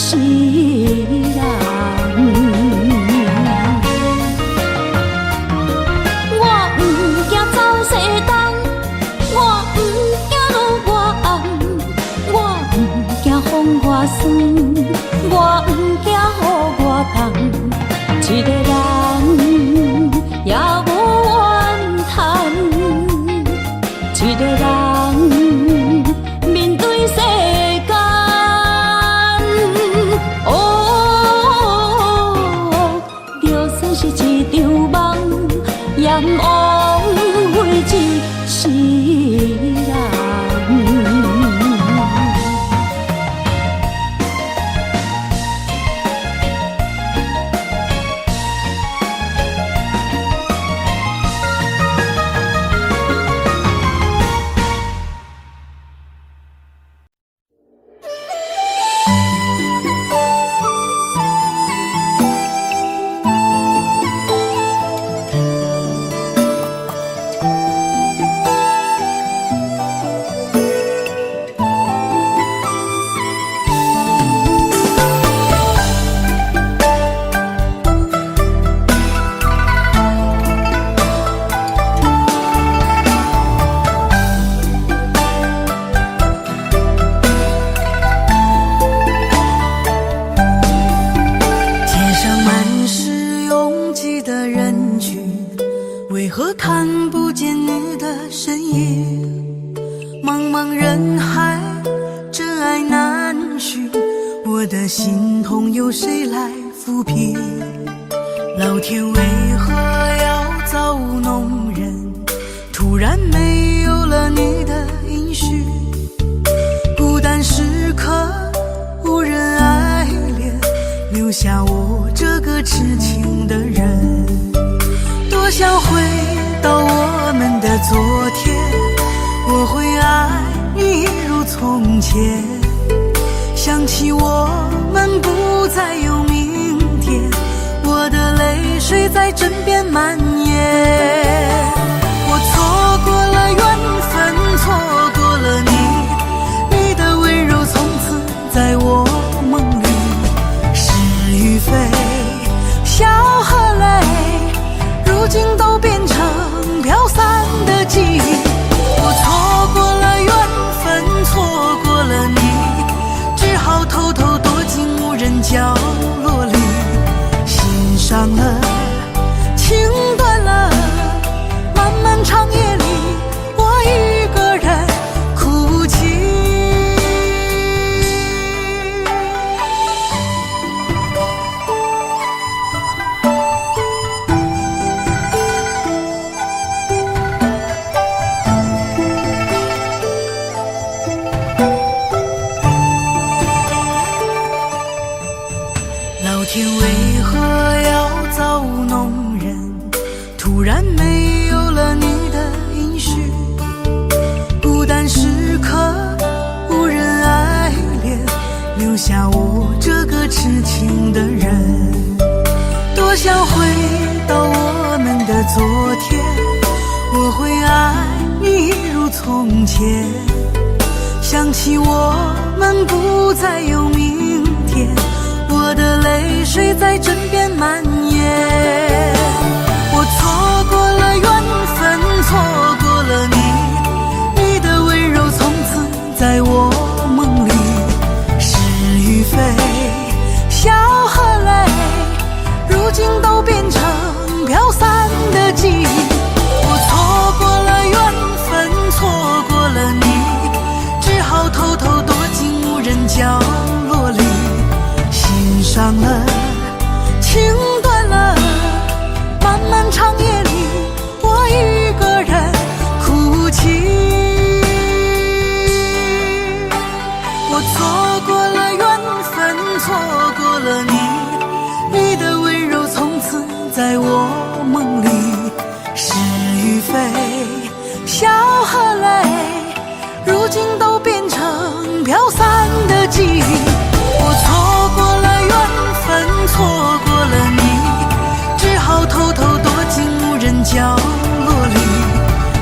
是人。我不惊走西东，我不惊路外暗，我不惊风外酸，我不惊雨外重。一个人也无怨叹，一个人面对世间。哦，就算是一场梦，也不枉费一世人。为何看不见你的身影？茫茫人海，真爱难寻，我的心痛由谁来抚平？老天为何要造物弄人？突然没有了你的音讯，孤单时刻无人爱怜，留下我这个痴情的人。多想回到我们的昨天，我会爱你一如从前。想起我们不再有明天，我的泪水在枕边蔓延。我错过了缘分，错过了你，你的温柔从此在我梦里。是与非，笑和泪，如今都变成飘散的记忆。我错过了缘分，错过了你，只好偷偷躲进无人角落里。心伤了，情断了，漫漫长夜里，我一个人哭泣。老天为何要造物弄人？突然没有了你的音讯，孤单时刻无人爱怜，留下我这个痴情的人。多想回到我们的昨天，我会爱你一如从前。想起我们不再有明天，我的泪水在枕边蔓延。我错过了缘分，错过了你，你的温柔从此在我梦里。是与非，笑和泪，如今都变成飘散的记忆。我错过了缘分，错过了你，只好偷偷躲进无人角落里。心伤了，情断了，漫漫长夜里，我一个人哭泣。我错过了缘分，错过了你，你的温柔从此在我梦里。是与非，笑和泪，如今都变成飘散的记忆。我错过了缘分，错过了你，只好偷偷躲进无人角落里。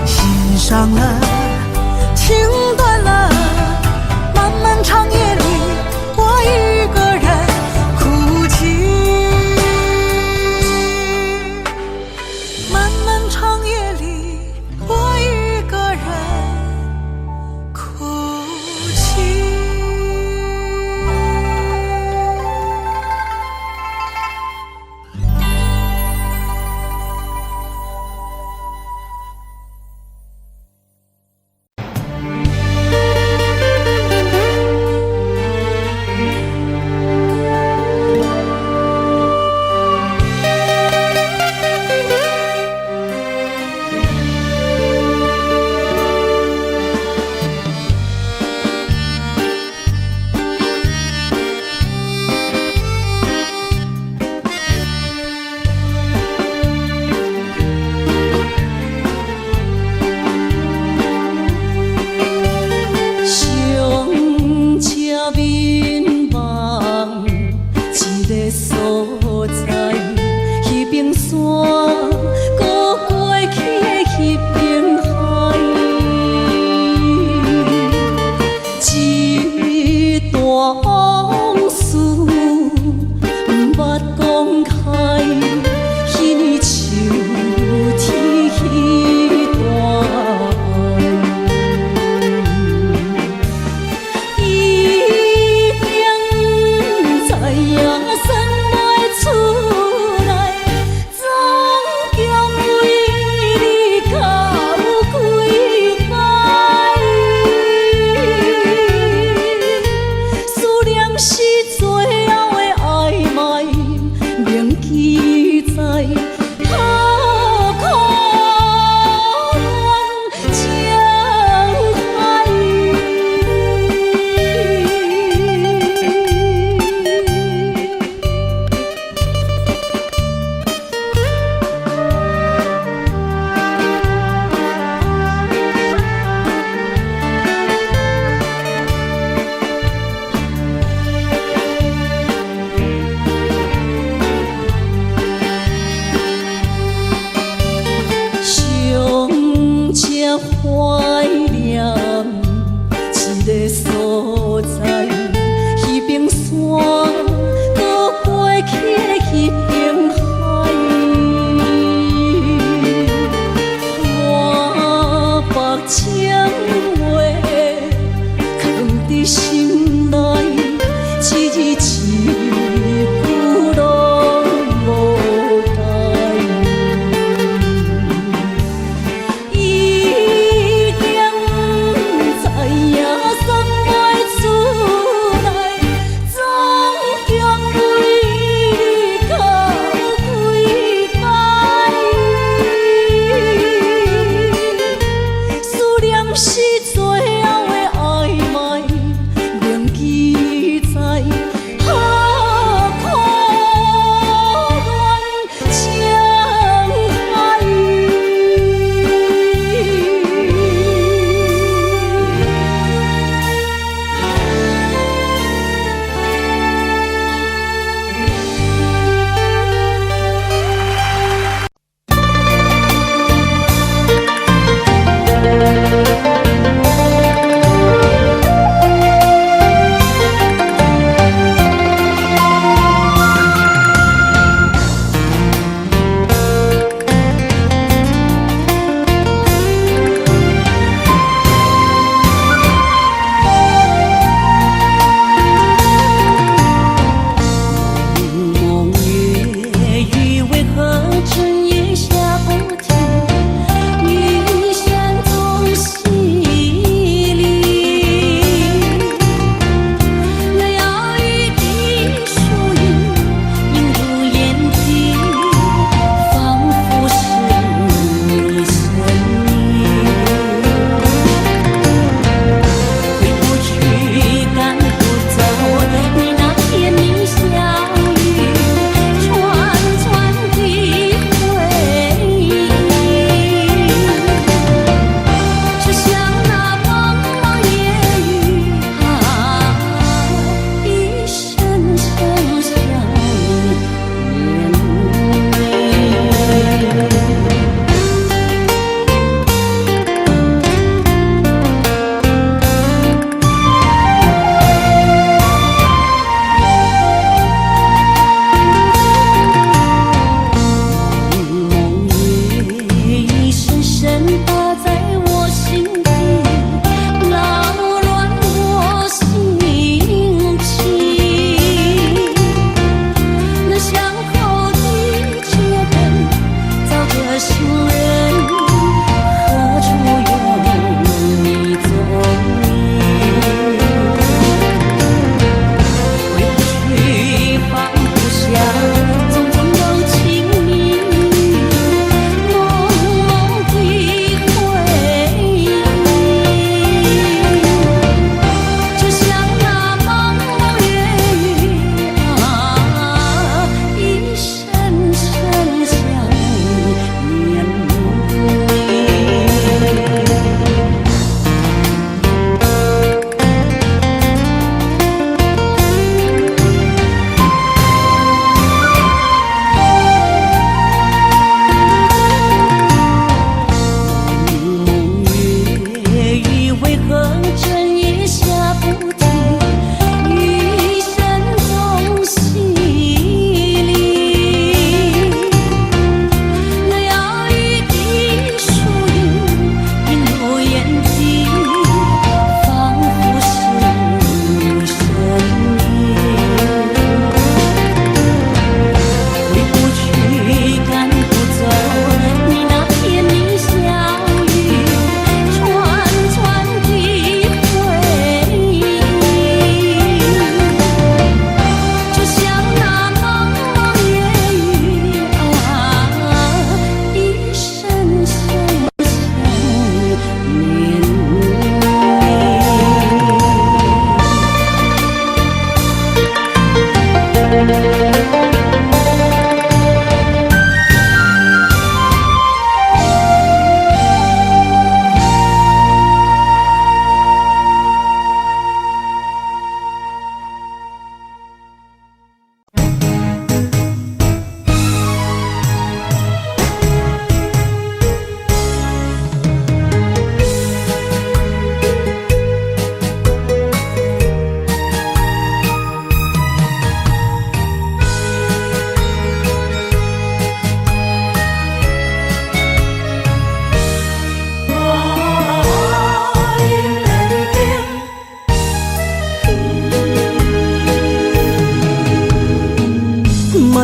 心伤了，情断了，漫漫长夜里，我一个人句拢无改。已经不知影送袂出来，总强为你靠几摆。思念是最后的暧昧，铭记在。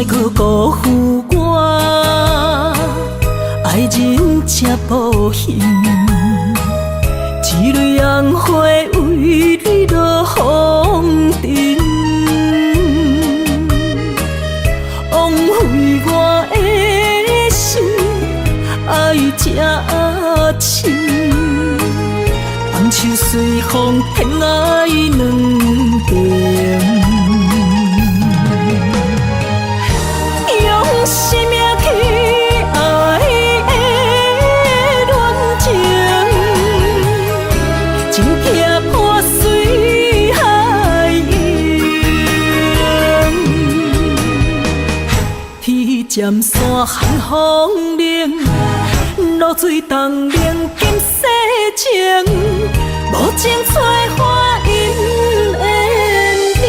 莫去辜负我爱人这保险，一蕊红花为你落风尘，枉费我的心爱这深，红手随风偏爱两边。用生命去爱的恋情，真惊破水海涌。天渐山寒风冷，露水冻冷金世情，无情催花因缘定。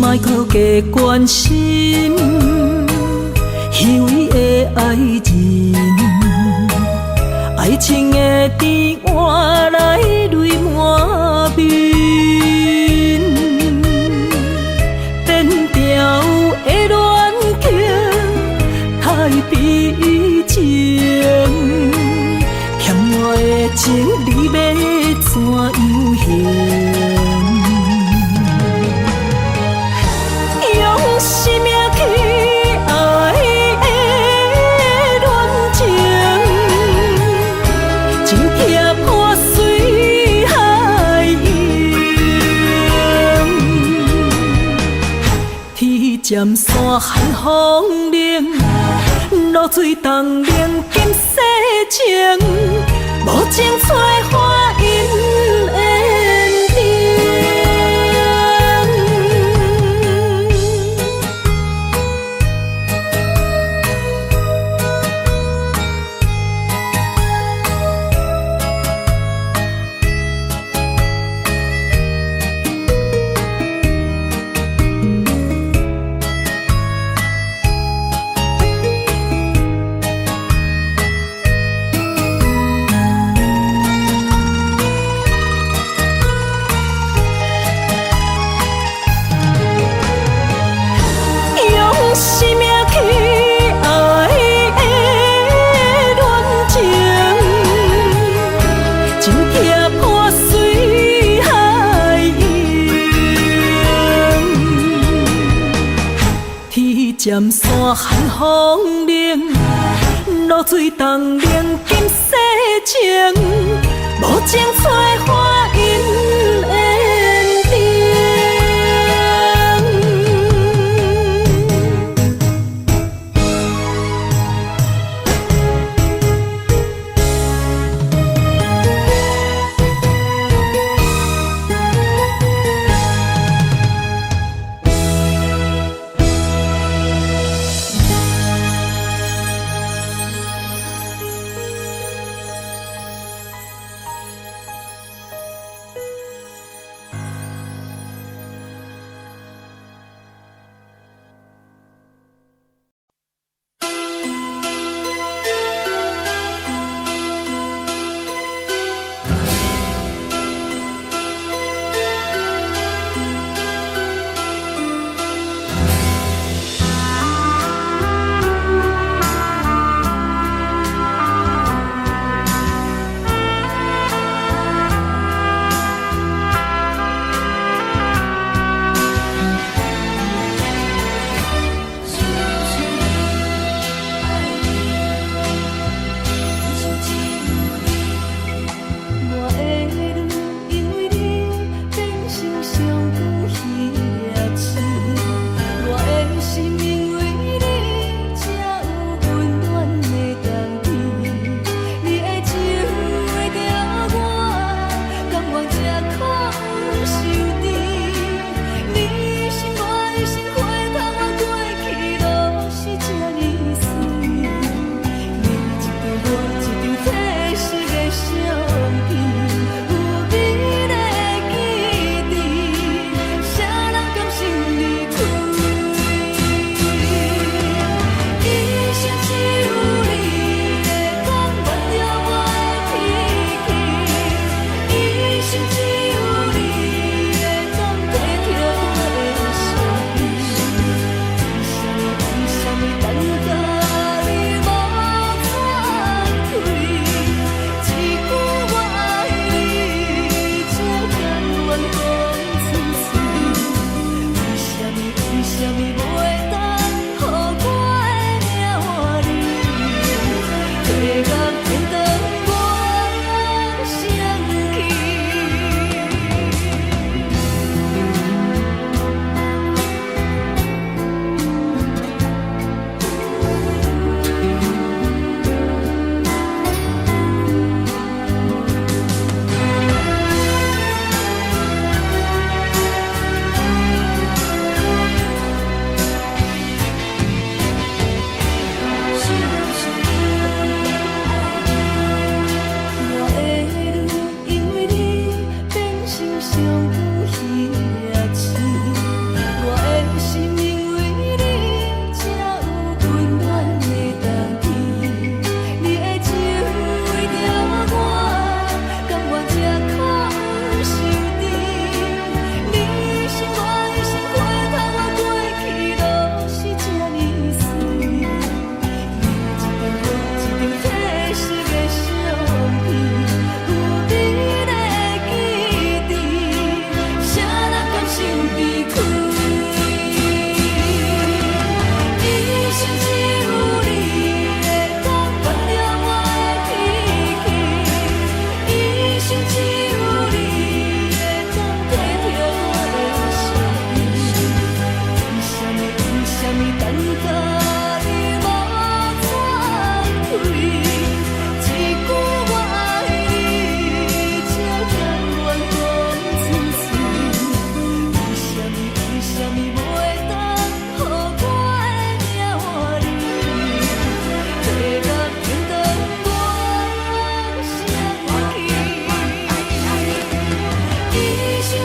莫去加关心虚伪的爱人，爱情的甜换来泪满面，变调的恋情太悲情，欠我的情你要怎样还？用生命去爱的恋情，真惊破水海涌。天渐山寒风冷，露水冻冷金世情，无情催花因缘定。生命去爱的恋情，真惊破水海涌。天渐山寒风冷，露水冻冷金世情，无情催花因缘定。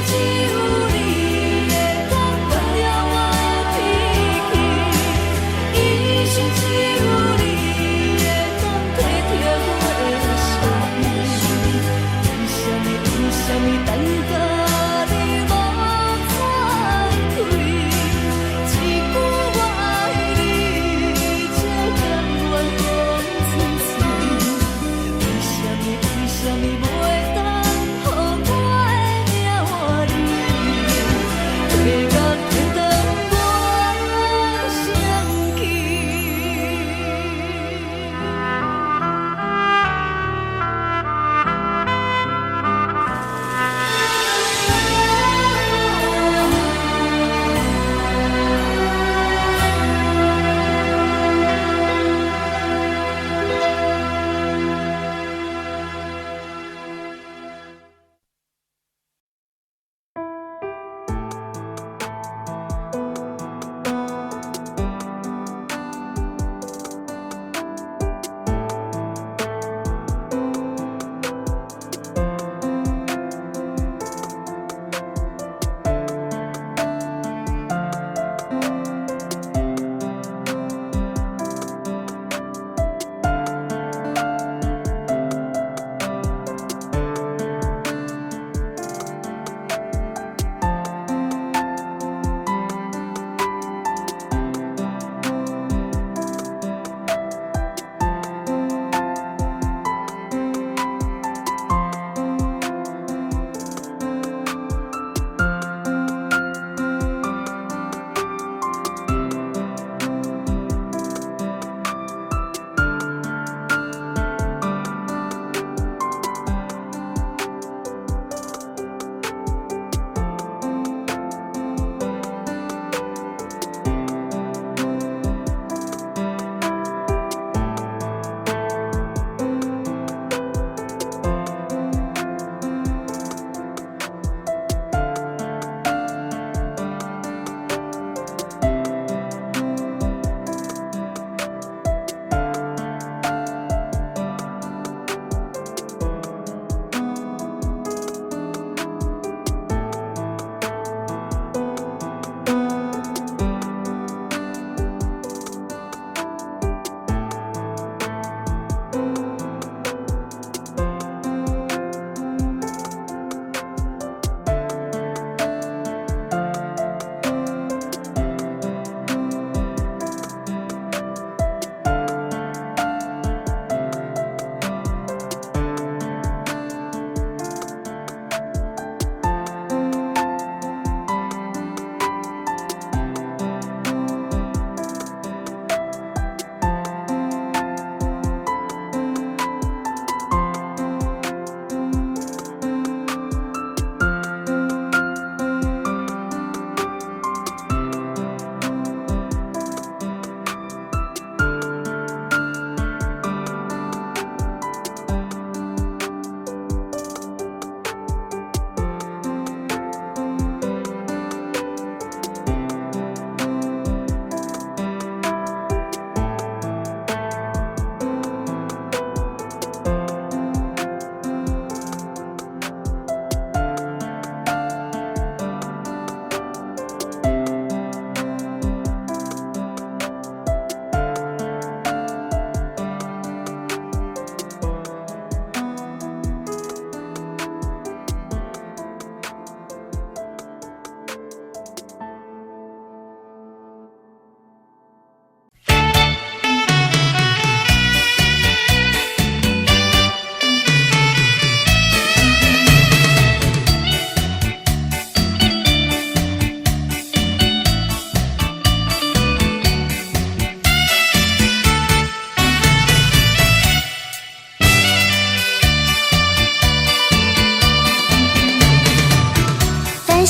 只有你会当改了我的脾气，一生只有你会当体贴我的心。为什么等到你无反对？一句我爱你，才甘愿讲出嘴。为什么袂当予我的命换你？月月等到我相见。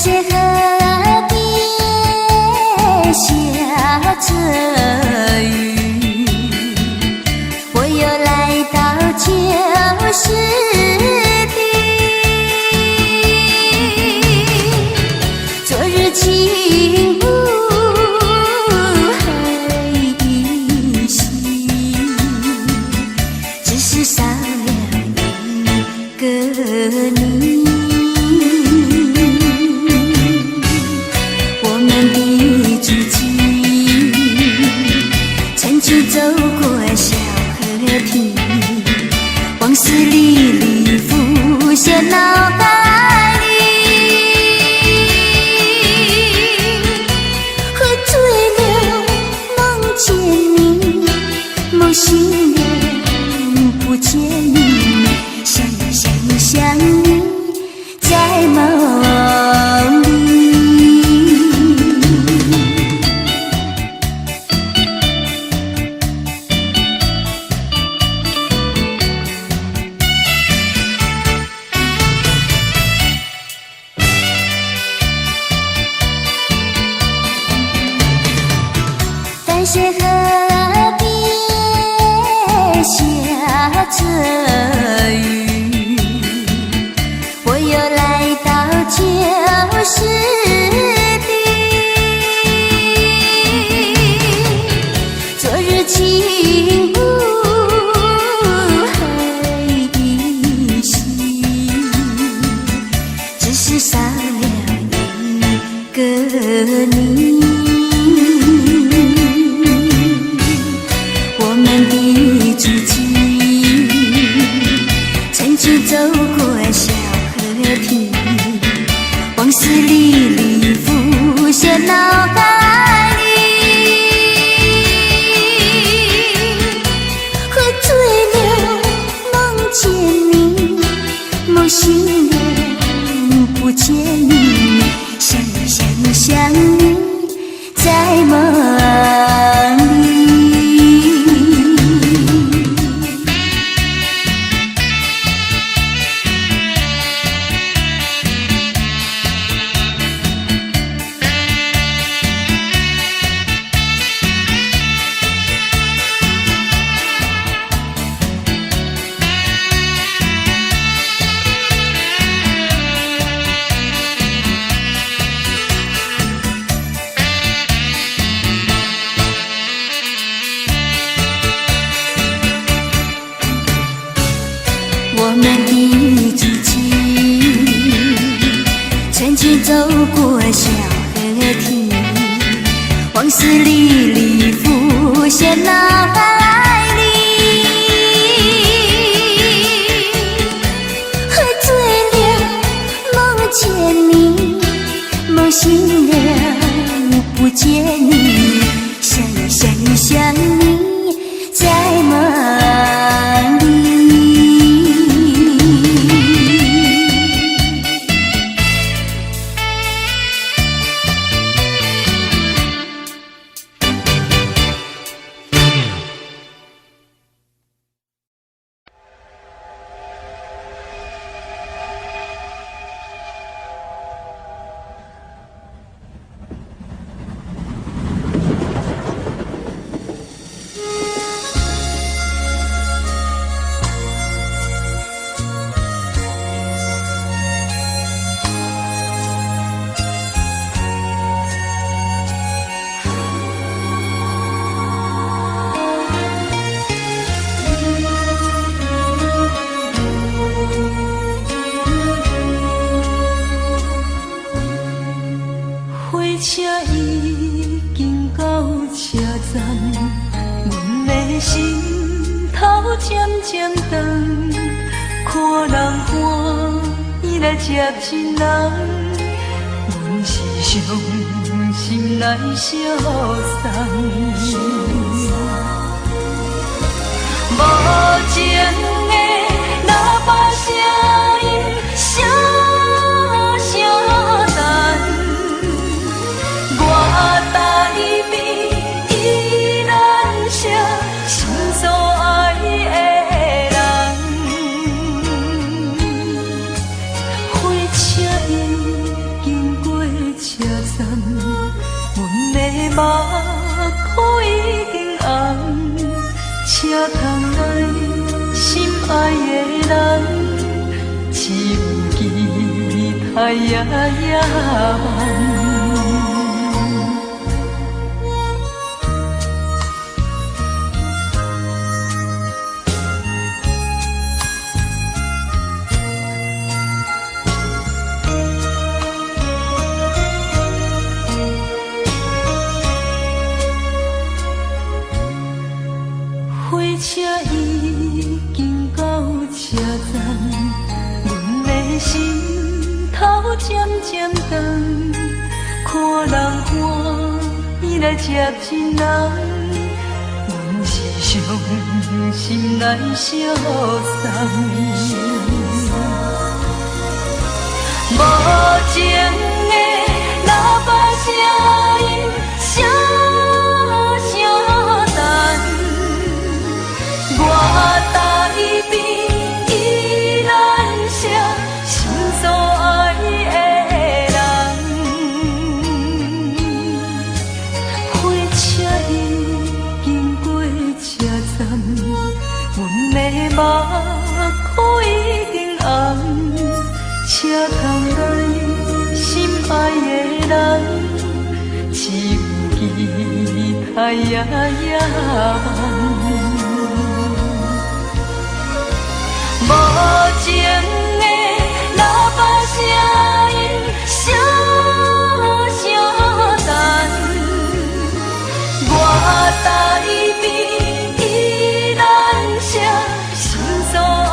些河边下着雨，我又来到旧时地。昨日轻雾还依稀，只是少了一个你。些河边下着雨，我又来到旧时地。昨日轻雾黑依稀，只是少了一个你。我们的足迹曾经走过小河堤，往事历历浮现脑海里。喝醉了梦见你，梦醒了不见你，想你想你在梦里。我们的足迹曾经走过小河堤，往事历历浮现脑海里。喝醉了梦见你，梦醒了不见你，想你在梦里。火车已经到车站，阮的心头渐渐长，看人欢喜来接亲人，阮是伤心来相送。无情的喇叭声音，声声淡。我台边依然写心所爱的人，火车已经过车站，阮的目眶已经红，车窗内心爱的人，只有期待夜夜梦。火车已经到车站，阮的心头渐渐长，看人欢喜来接亲人，阮是伤心来相送。无情的喇叭声音，声声淡。我台边依然写心所爱的人，火车已哎呀呀梦，无情的喇叭声音声声淡，我在边依然写心所爱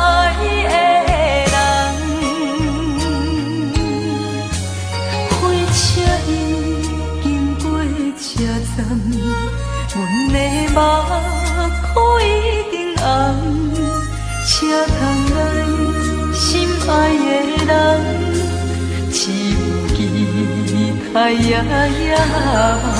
的人，火车已经过车站，阮的目眶已经红。请通来心爱的人，只有期待呀呀梦。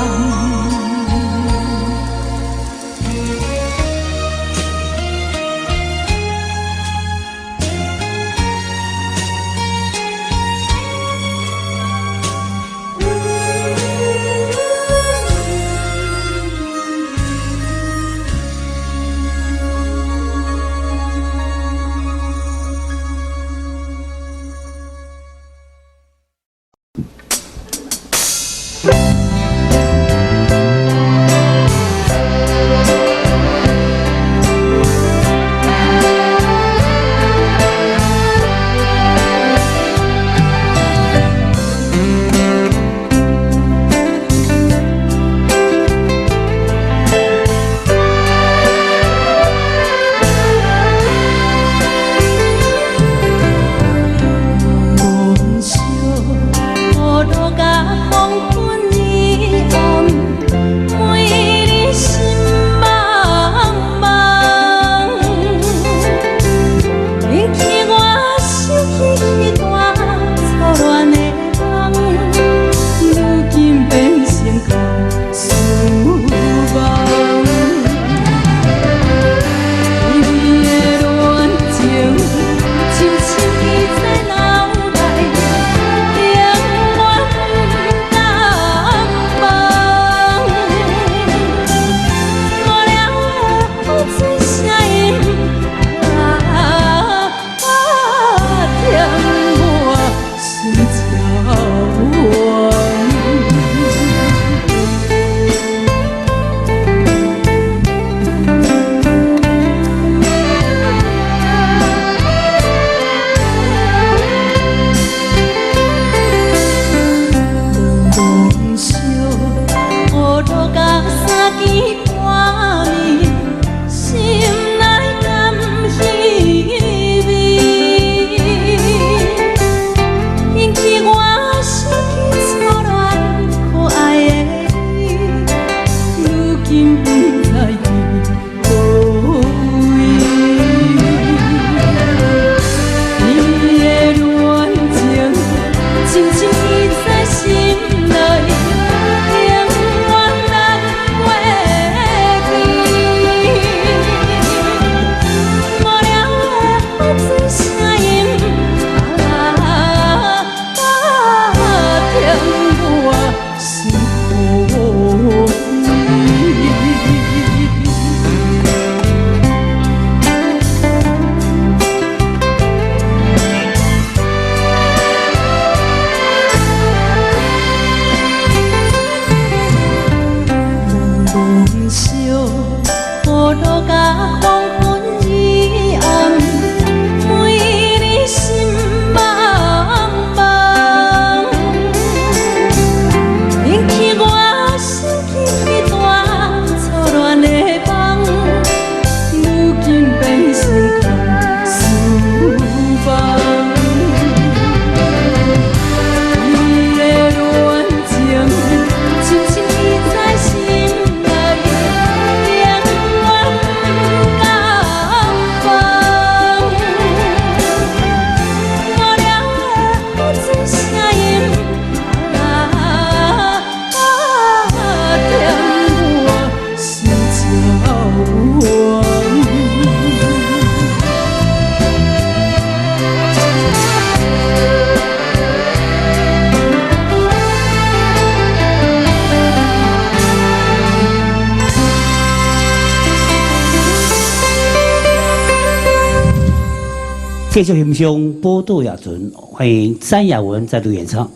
继续欣赏《宝岛夜船》，欢迎詹雅雯再度演唱。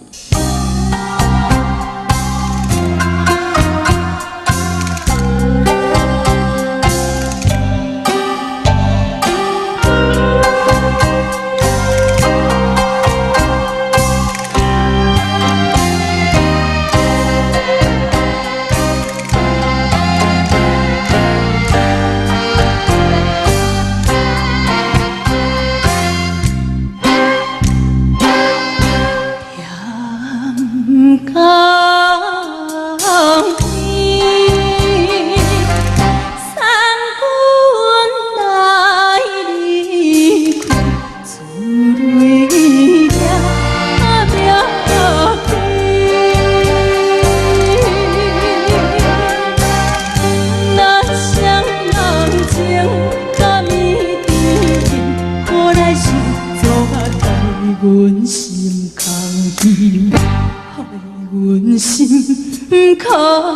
阮心坎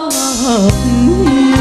里。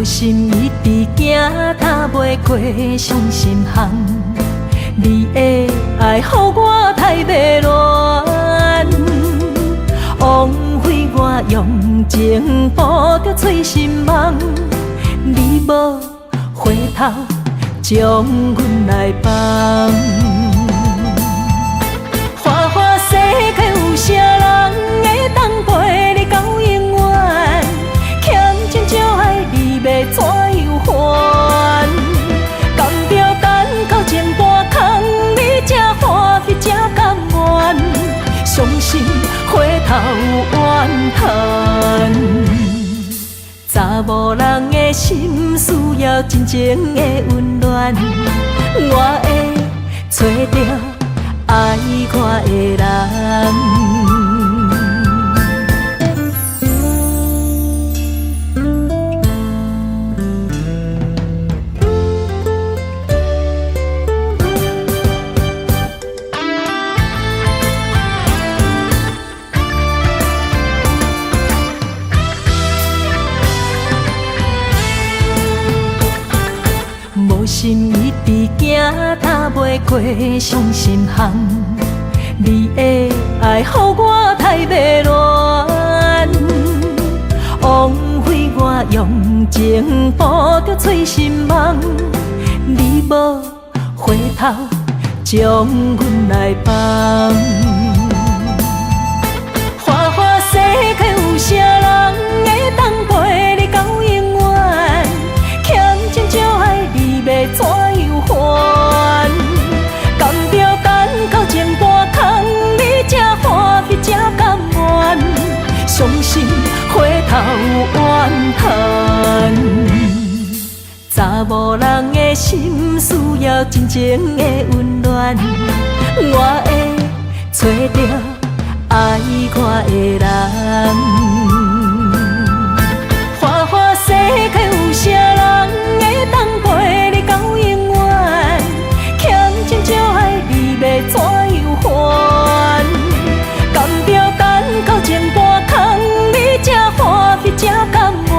心一直行，踏袂过伤心巷。你的爱，予我太迷乱，枉费我用情捕着醉心梦。你无回头，将阮来放。花花世界有啥人会当陪你到永远？欠情少爱你要怎样还？甘着等到前半空，你才欢喜才甘愿，伤心回头怨叹。查某人的心需要真情的温暖，我会找到爱我的人。心一直行，踏袂过伤心巷。你的爱，予我太迷乱，枉费我用情捕着醉心梦。你无回头，将阮来放。花花世界有啥人会当陪你到永远？欠情少爱你要怎样还？甘着等到前半空，你才欢喜才甘愿，伤心回头怨叹。查某人的心需要真情的温暖，我会找到爱我的人。花花世界有啥人会当陪你到永远？欠情就爱你要怎样还？甘着等到前半空，你才欢喜才甘愿，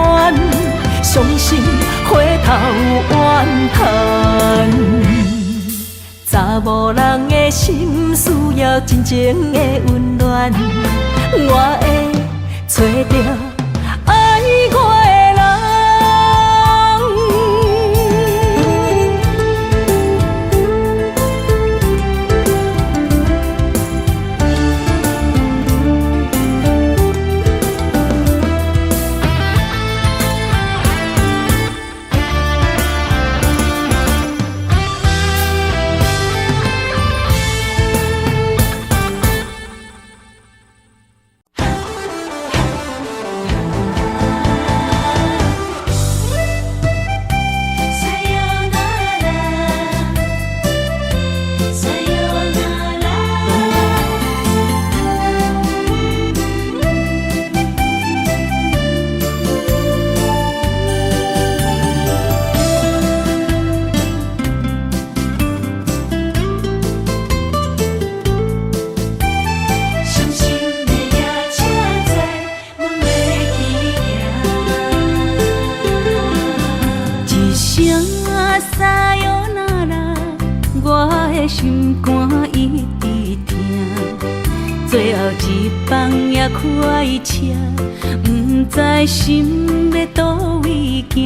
相信回头怨叹。查某人的心需要真情的温暖，我会找到爱我的人。心肝一直疼，最后一放也开车，不知心要倒位行。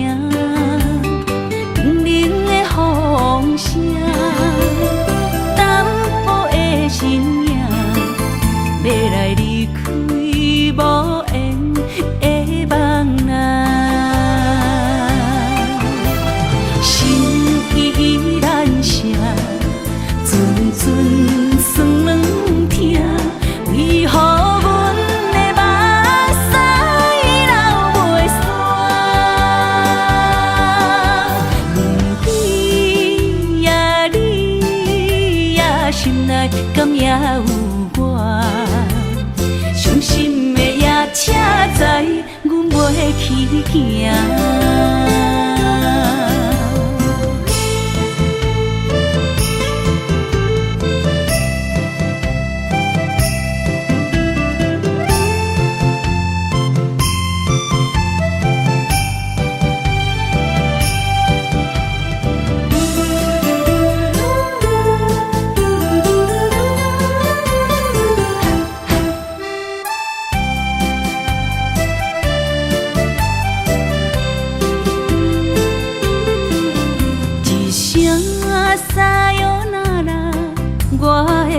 冷冷的风声，淡薄的身影，要来离开无缘的梦啊，心依然舍。阵阵酸软疼，为何阮的目屎流袂煞？不知呀你呀心内敢也有我？伤心的夜车载，阮袂去行。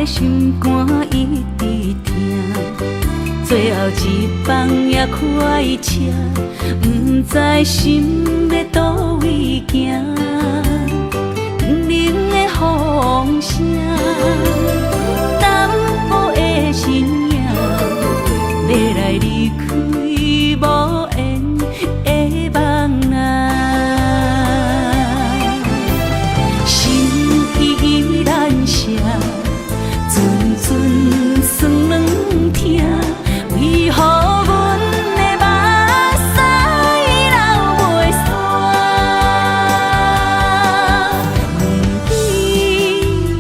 心肝一直疼，最后一放也开车，不知心要倒位行。冷冷的风声，淡薄的身影，要来离开无缘的梦啊，心依然舍。阵阵酸软疼，为何阮的目屎流袂煞？不知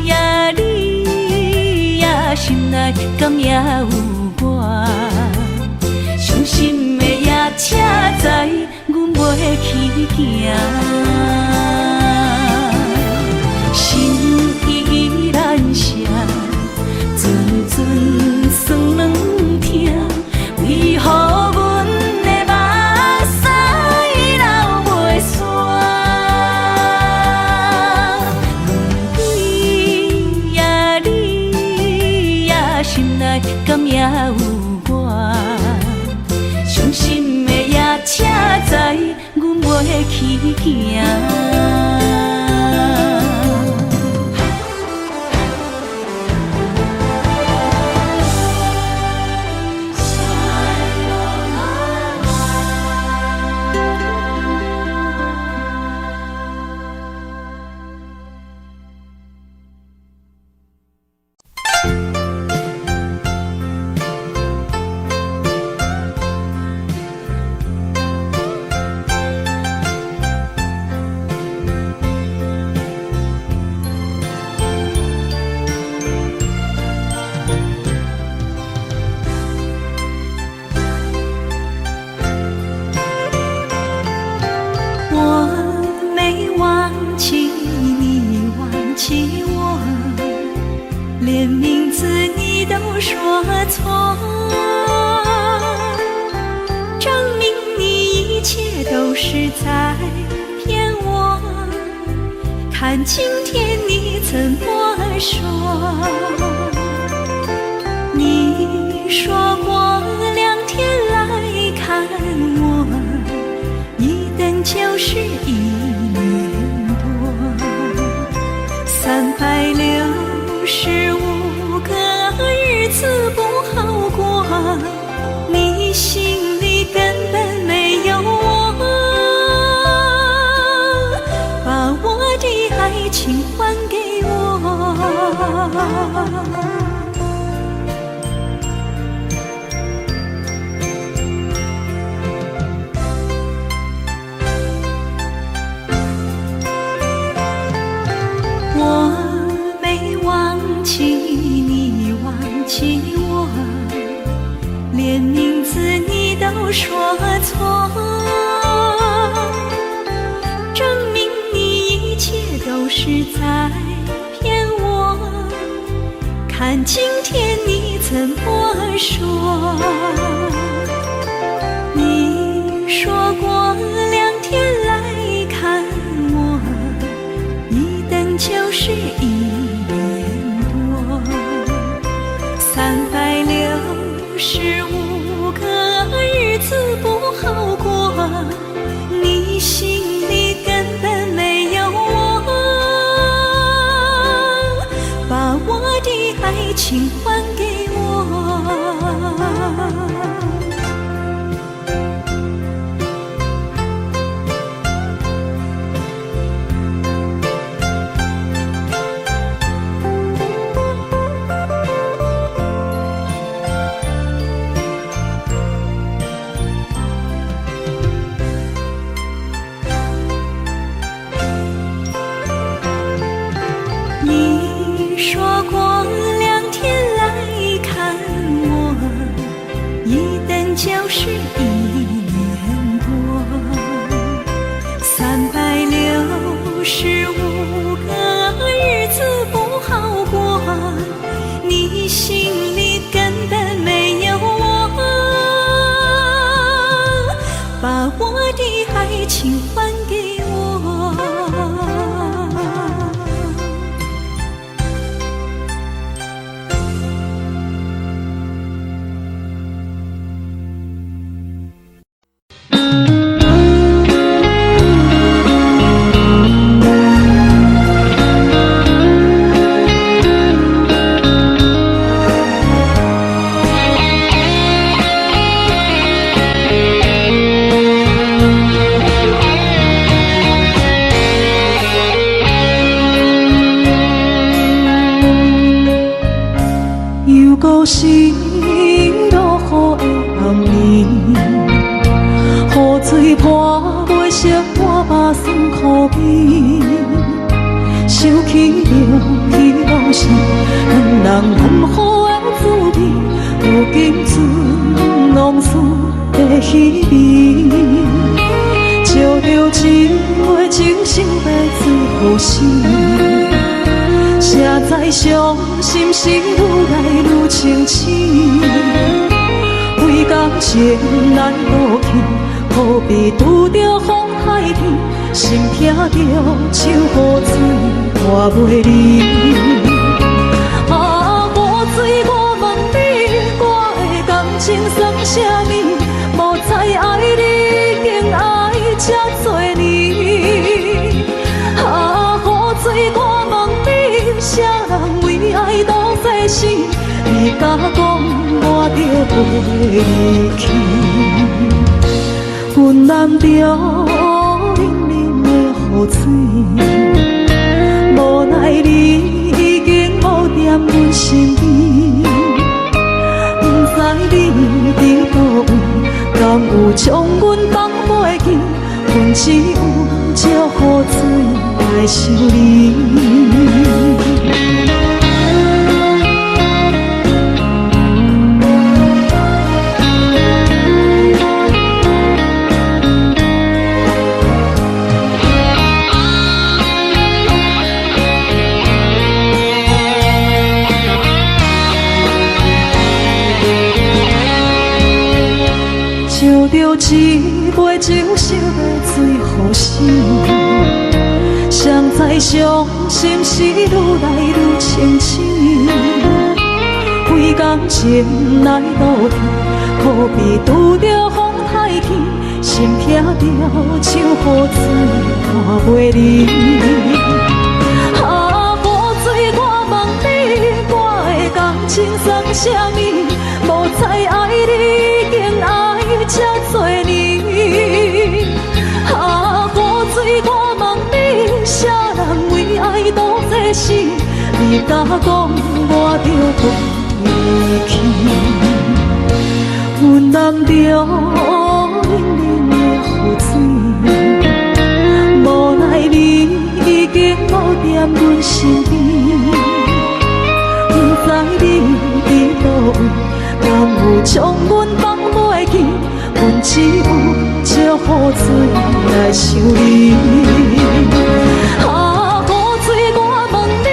呀你呀心内敢也有我？伤心的夜车载，阮袂去行。心依然舍。阵阵酸软疼，为何阮的目屎流袂煞？不知呀你呀心内敢也有我？伤心的夜车载，阮袂去行。说错，证明你一切都是在骗我。看今天你怎么说？你说过2天来看我，一等就是1年多，365个日子不好过，你心里根本没有我，把我的爱情还给我。连名字你都说错，证明你一切都是在骗我。看今天你怎么说？你说过2天来看我，一等就是1年多，365个日子不好过，你心里根本没有我，把我的爱情还给我。你说过2天来看我，一等就是1年多，365个日子不好过，你心里根本没有我，把我的爱情还给我。故心落雨的暗暝，雨水泼袂湿我目酸苦味，想起着彼往事，恋人难好的滋味，如今存往事的稀微，照着一月情深白最好心。谁知伤心事愈来愈清醒，为感情难渡去，何必拄着风海天，心痛着手雨水拖袂离。啊，雨水，我问你，我的感情算啥物？无知爱你，竟爱这多年。啊，雨水，我问你，啥人为爱都世死？你甲讲我着袂离去，阮难着冷冷的雨水，无奈你已经无踮阮身边，不知你伫倒位，敢有将阮放袂记？阮只有借雨水来想你。水予想，谁知伤心事愈来愈清醒。几工前来倒去，可比拄着风太轻，心痛着像雨水看袂离。啊，雨水，我问你，我的感情算啥物？无猜爱你，已经爱这多年。啊，雨水，我问你，啥人为爱赌这死？你甲讲我着离去，阮淋着冷冷的雨水，无奈你已经无踮阮身边，不知你伫倒位，敢有将阮放袂记？阮只有借雨水来想你。啊，雨水，我问你，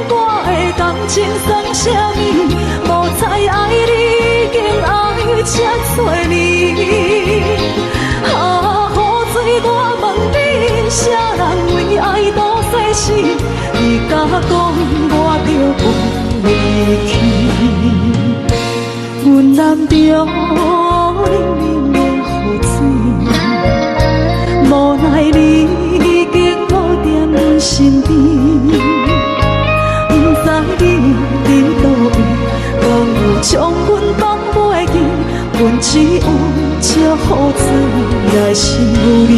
我的感情算啥物？无猜爱你，已经爱这多年。啊，雨水，我问你，啥人为爱赌世事？你甲讲我着离去，阮淋着冷冷的雨水，无奈你已经无踮阮身边，不知你伫倒位，敢有将阮放袂记？阮只有借雨水来想你。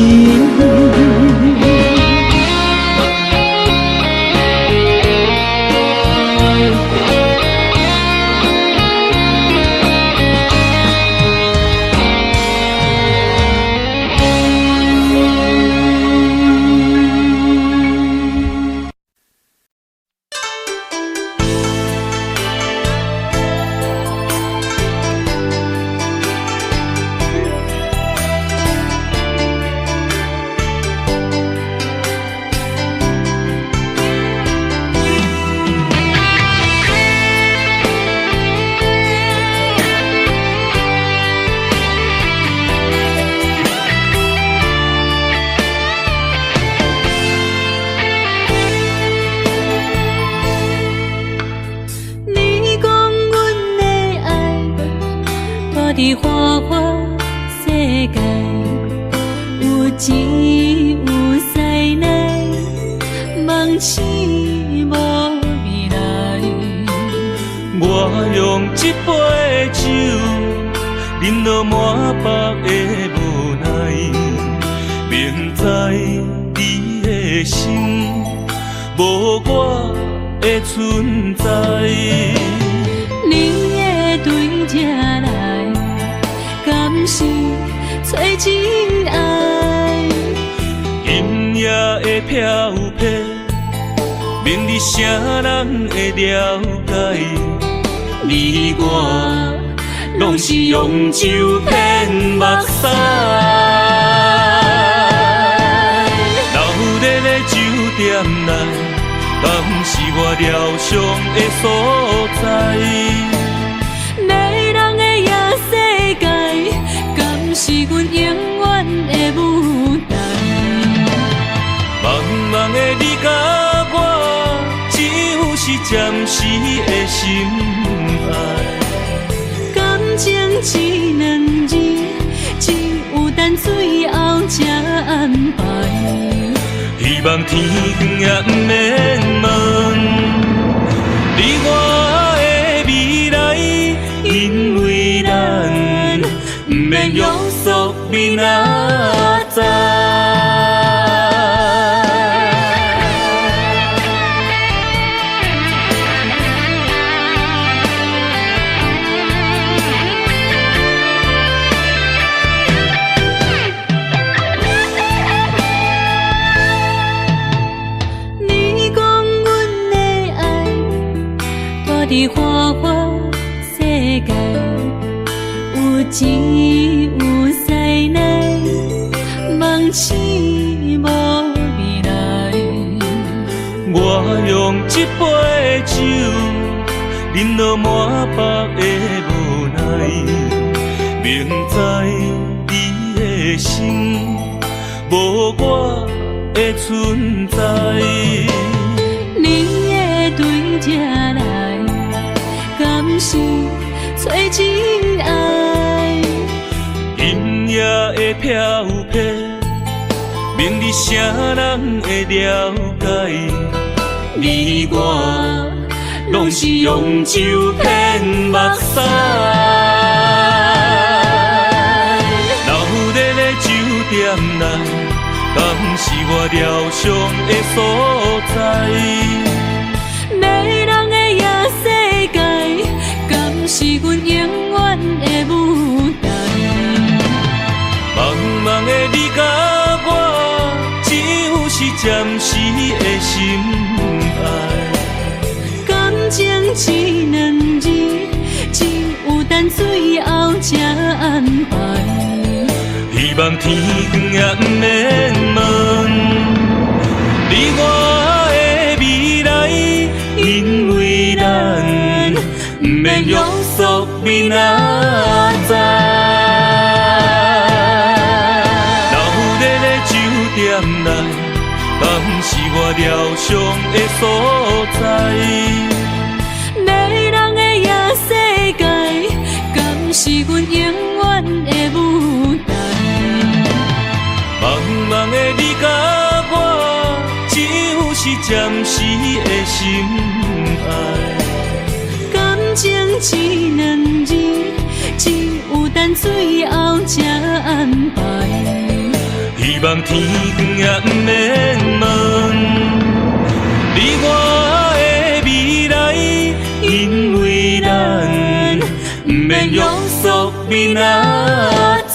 伫花花世界，有钱有犀利，梦醒无未来。我用一杯酒，饮落满腹的无奈，明知你的心无我的存在。你的对这来，敢是找真爱？今夜的飘泊，明日谁人会了解？你我拢是用酒骗目屎，流热的酒店内，敢是我疗伤的所在？迷人的夜世界，敢是阮永远的舞台？茫茫的你甲我，只有是暂时的心爱。感情一两字，只有等最后才安排。希望天光也不免问你我的未来，因为咱不免约束明仔载。伫花花世界，有钱有犀利，梦醒无未来。我用一杯酒，饮落满腹的无奈，明知你的心无我的存在。你的对这来，敢是找真爱？音乐的飘撇，明日谁人会了解？你我拢是用酒骗目屎。老日的酒店内，敢是我疗伤的所在？迷人的夜世界，敢是阮永远的舞台？茫茫的你甲我，只有是暂时的心爱。感情只两字，只有等最后才安排。希望天光也不免问，你我的未来，因为咱不免约束明仔载。老日的酒店内，敢是我疗伤的所在？迷人的夜世界，敢是阮永远的舞台？茫茫的你甲我，只有是暂时的心爱。感情只两字，只有等最后才安排。希望天光也不免问，你我的未来，因为咱不免约束明仔载。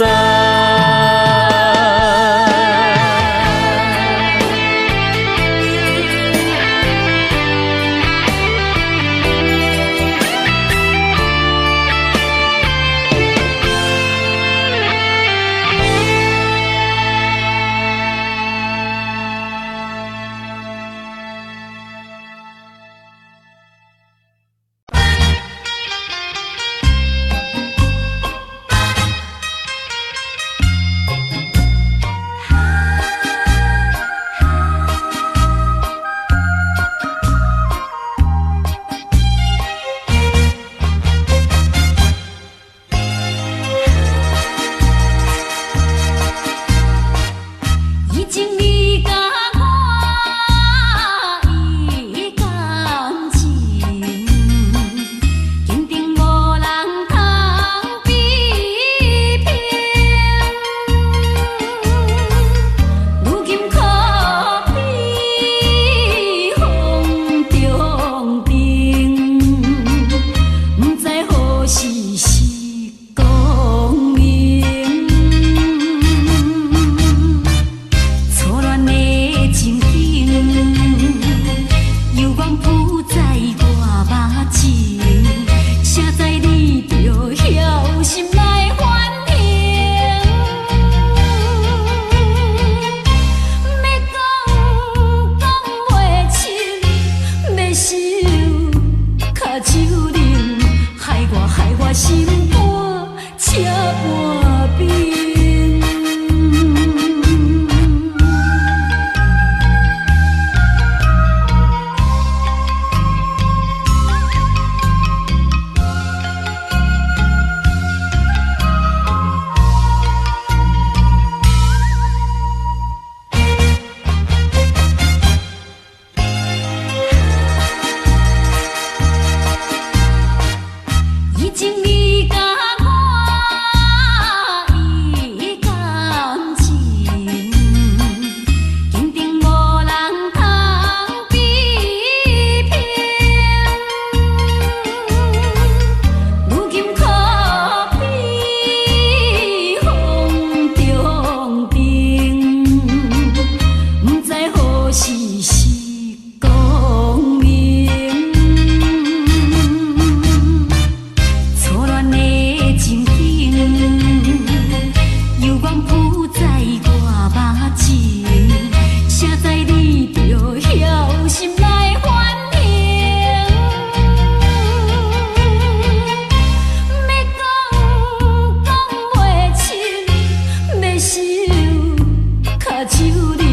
手冷，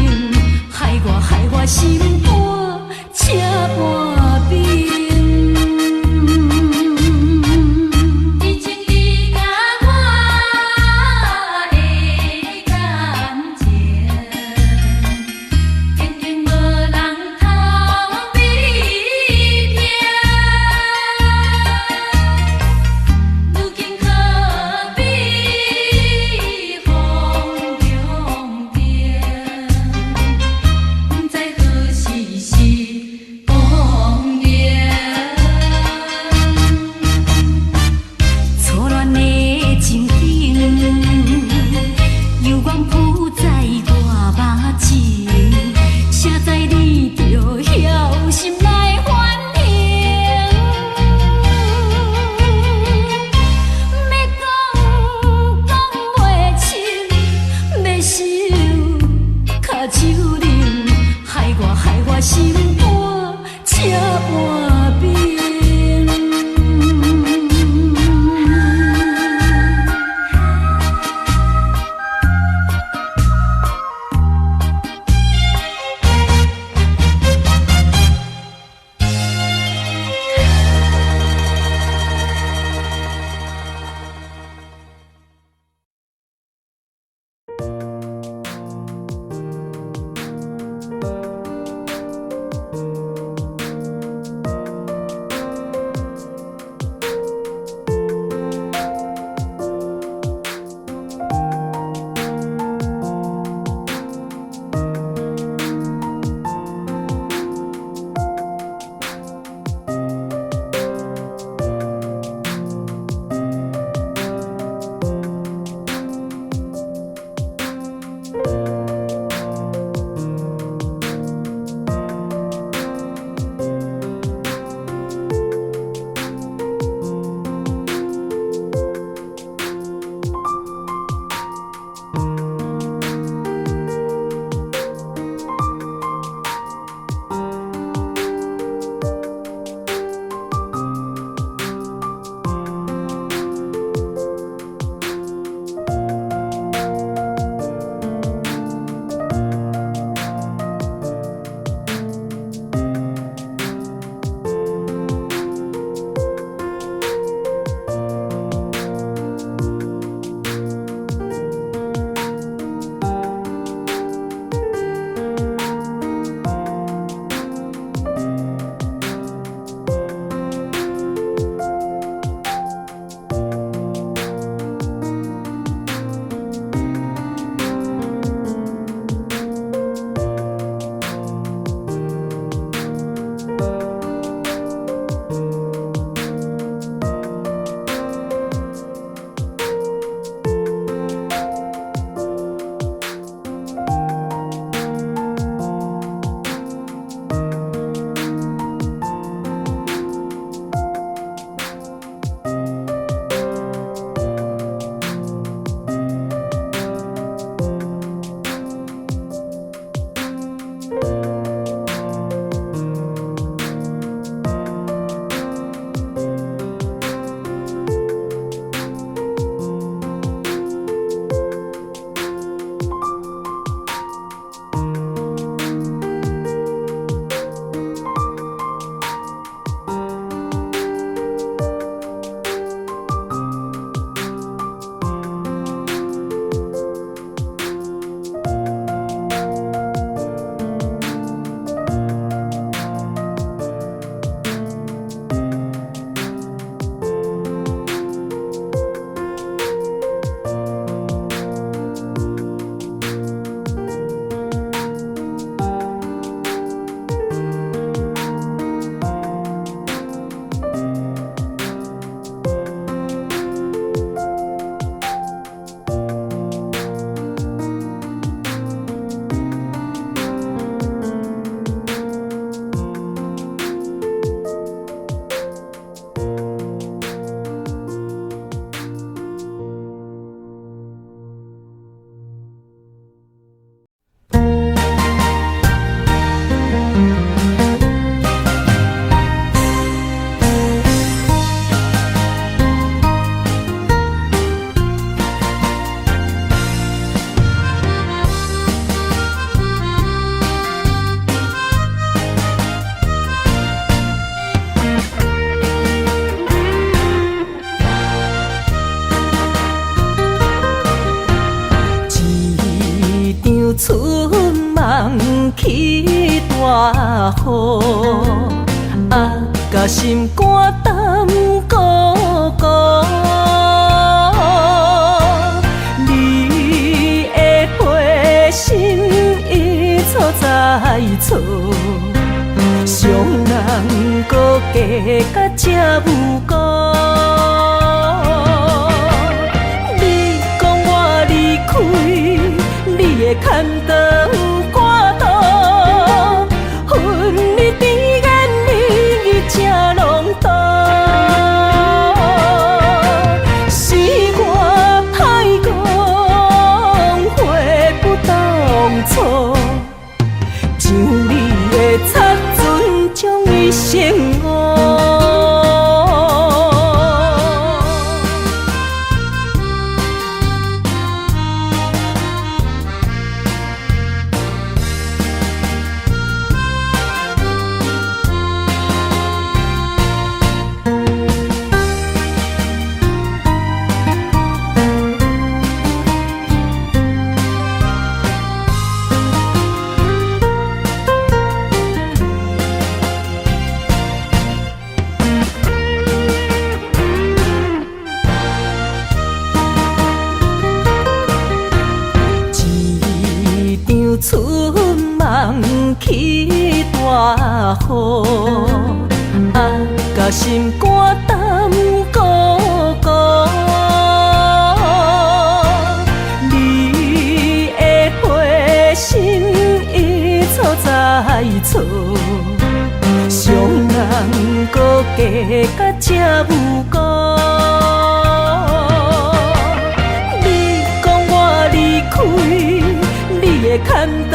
害我心肝车半冰。以前你甲我的感情，坚定无人通比拼。如今可比风中变，不知何时是光年。错乱的情景，犹原浮在我目前，谁知你就晓心来反应。要讲袂清，要想脚手冷，害我心肝车半冰。春梦起大雨，甲心肝胆孤孤。你的花心已错在错，伤人搁加甲这有辜。你讲我离开，你的牵倒赶倒，恨你甜言蜜语这拢多，是我歹讲话不当初，像你的擦船将伊生误。春梦起大雨，甲心肝胆孤孤。你的花心已错在错，伤人搁加甲这有辜。你讲我离开，你的牵倒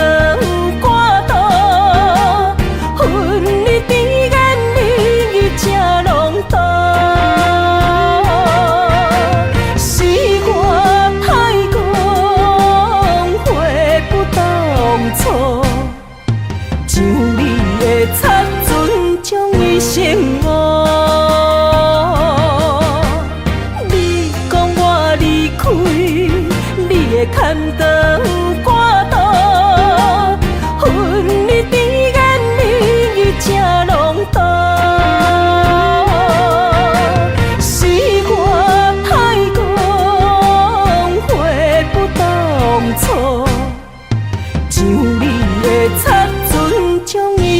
赶倒，恨你甜言蜜语这拢多，是我歹讲话不当初，像你的擦船将伊生误。你讲我离开，你的牵倒。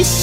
生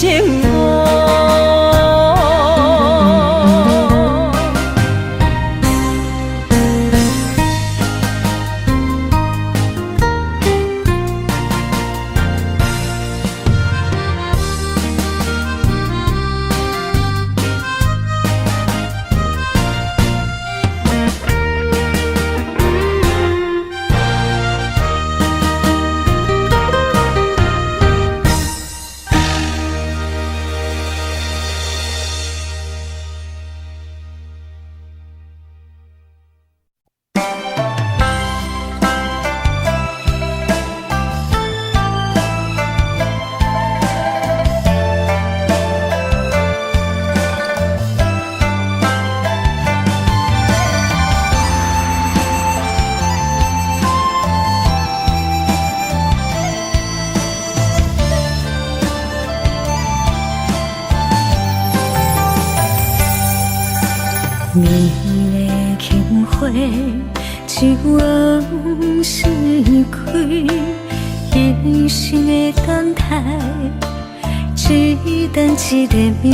你的轻花，一往事开，一生的等待，一等一个暝，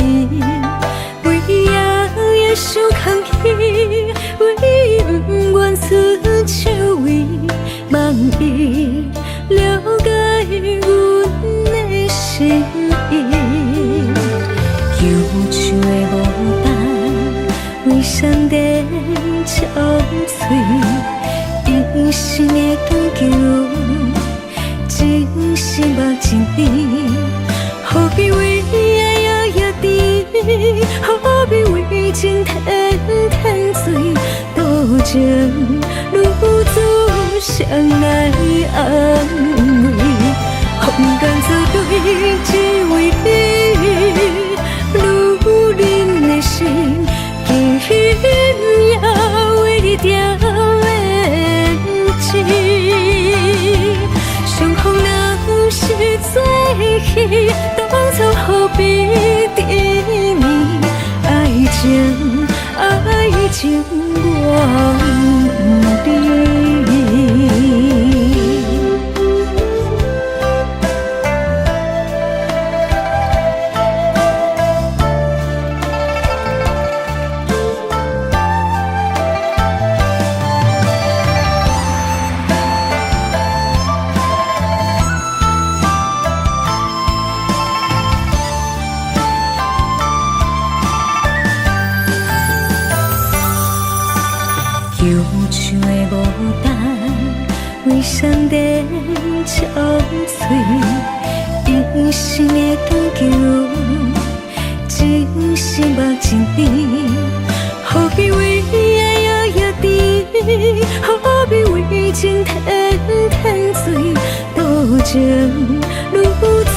为夜夜想空虚，为不愿伸手为，望伊了解阮的心意，忧愁的牡丹。为上帝憔悴，一生的长久，真心目真甜，何必为爱摇摇甜，何必为情天天醉，多情如此相爱安慰，风干作对，只为你，如恁的心。天要为你掉眼睛，相逢了。是做戏，当初何必沉暝？爱情，爱情，我不知。忧伤的牡丹，为双人憔悴，一生的长久，真心目真甜。何必为爱摇摇滴，何必为情天天醉，多情如此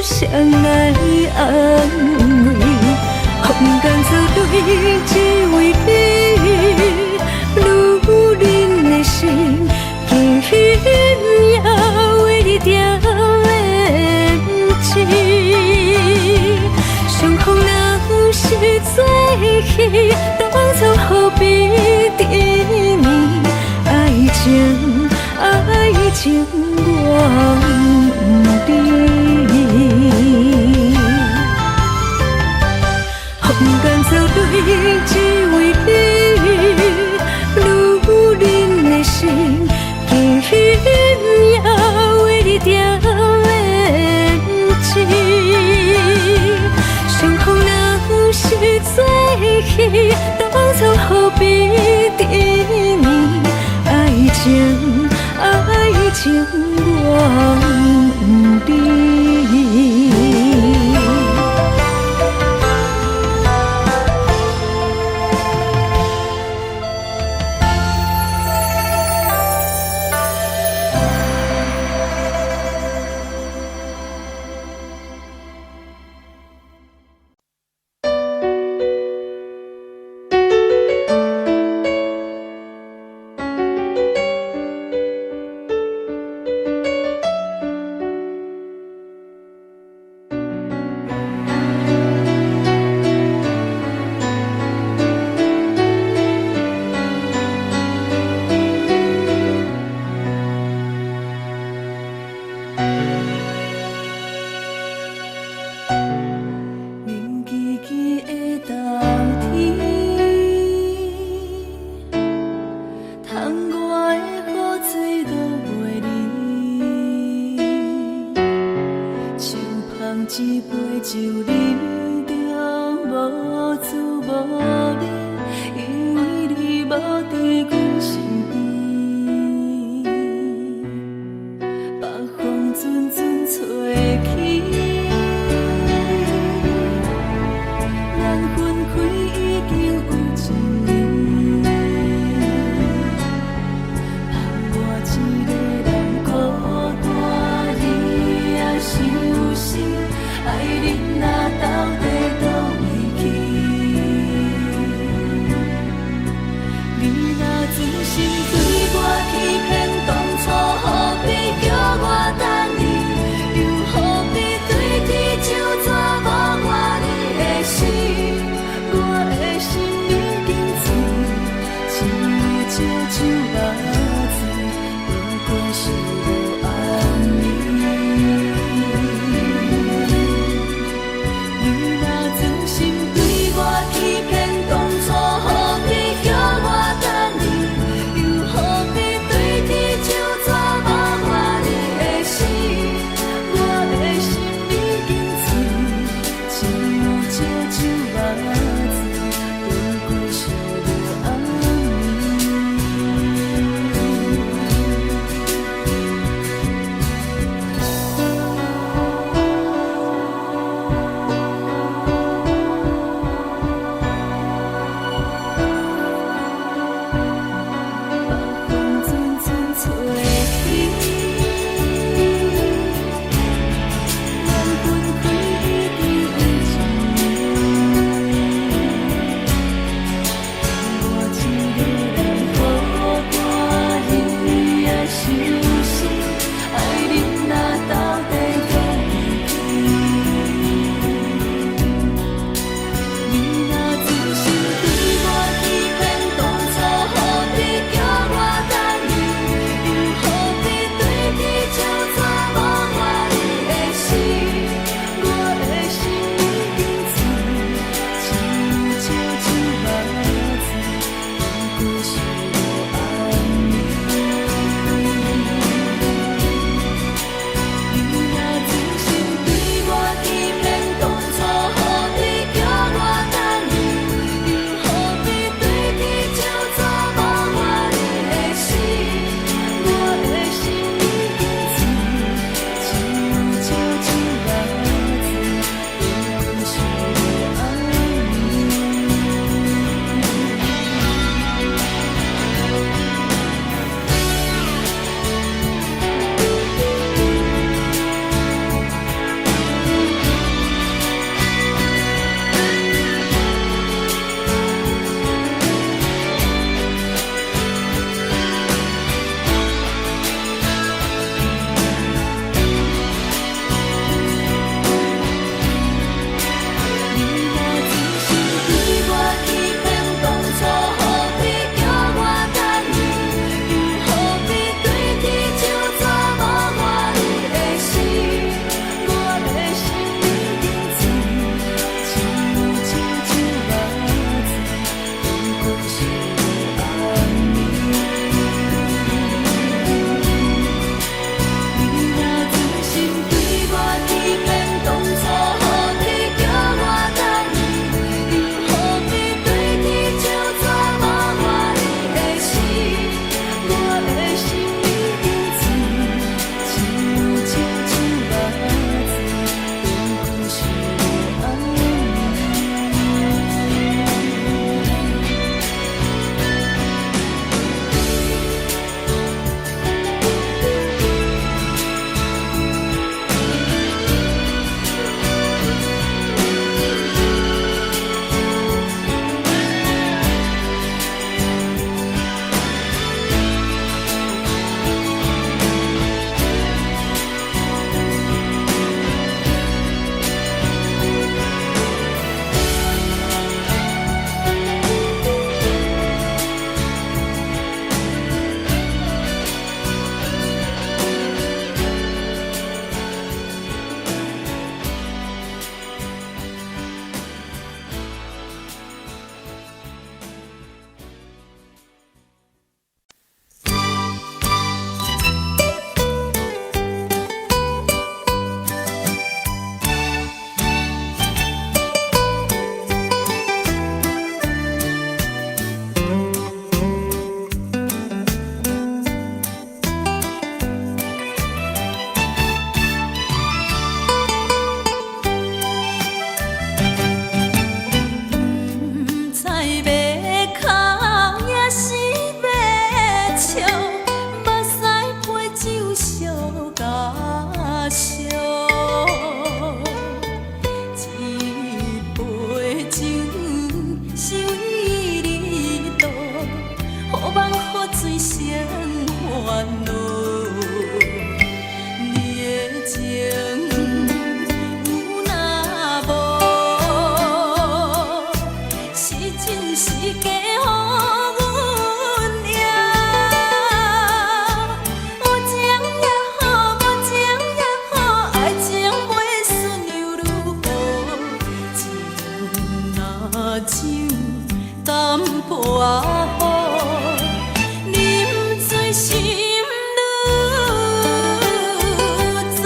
相爱安慰，风干草对只为你。女人的心，轻也为着面子。相逢若是做戏，当初何必沉暝？爱情，爱情，我不知。风干草对只为你。女人的心，轻也为着面子。相逢若是做戏，当初何必沉暝？爱情，爱情，我不知。一杯酒饮着无滋无味，因为你无伫阮身边。北风阵阵吹起，咱分开已经有一年。盼我一个人孤单，你也伤心。爱人若到底倒位去？你若真心。爱情袂顺又如何？情若酒淡薄仔好，啉醉心愈糟。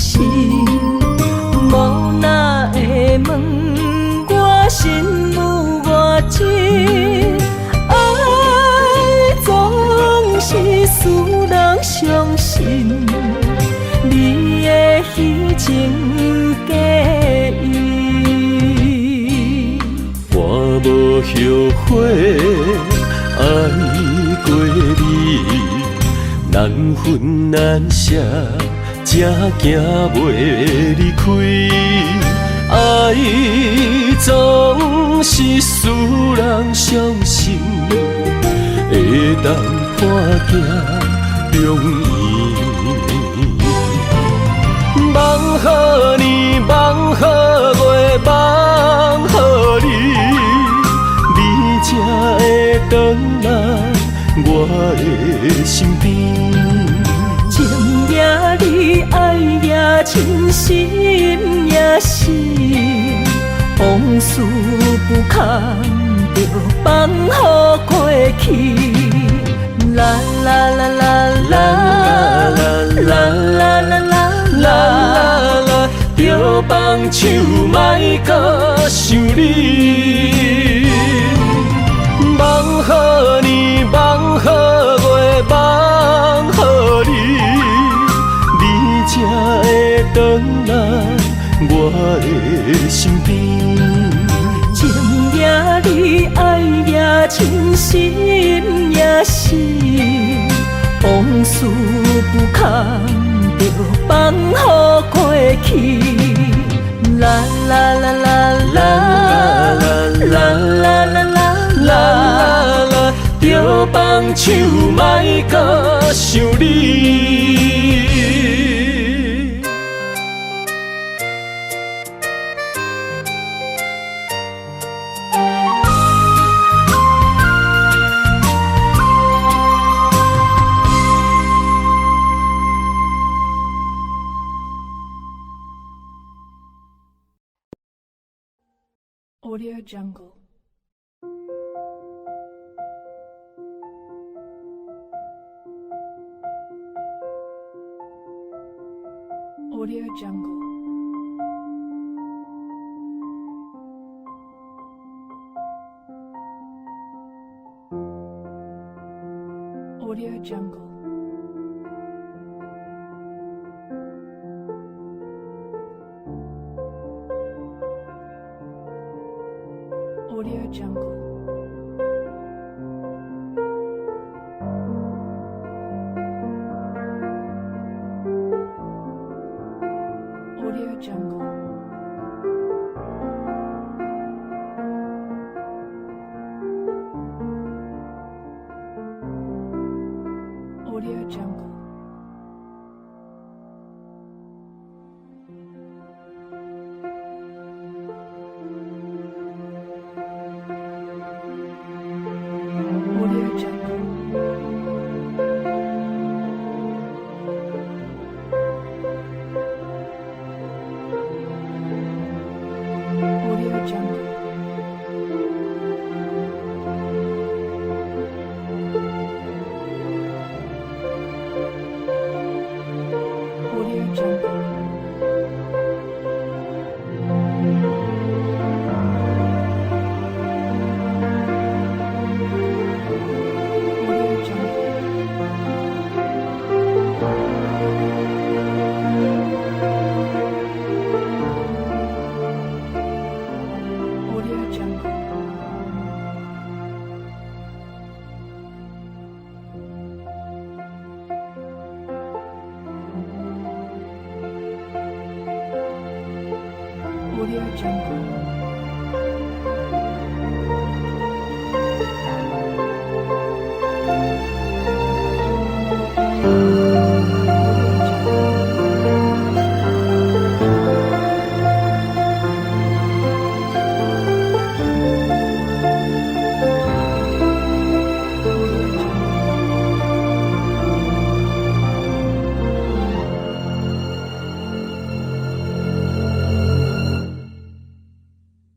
心，无哪会问我心有偌真？爱总是使人伤心，你的虚情假意，我无后悔爱过你，难分难舍，才行袂离开。爱总是使人伤心，会当看行容易。梦予你，梦予月，梦予你，你才会回来我的身边。情也你，爱也真，心也是，往事不堪着放乎过去。啦啦啦啦啦啦啦啦啦啦，着放手莫搁想你。梦予你，梦予月，梦予你，你才会回来我的身边。情也你，爱也真，心也是，往事不堪着放乎过去。啦啦啦啦啦啦啦啦啦啦，着放手莫搁想你。Audio Jungle. Audio Jungle. Audio Jungle. Audio Jungle. Audio Jungle. Audio Jungle. Audio Jungle.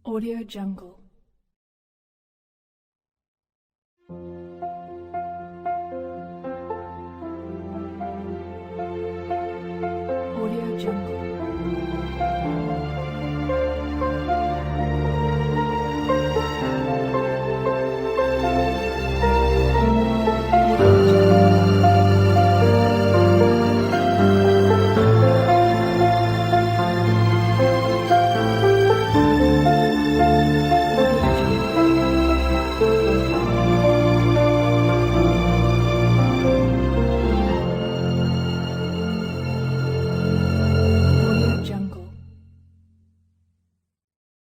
Audio Jungle.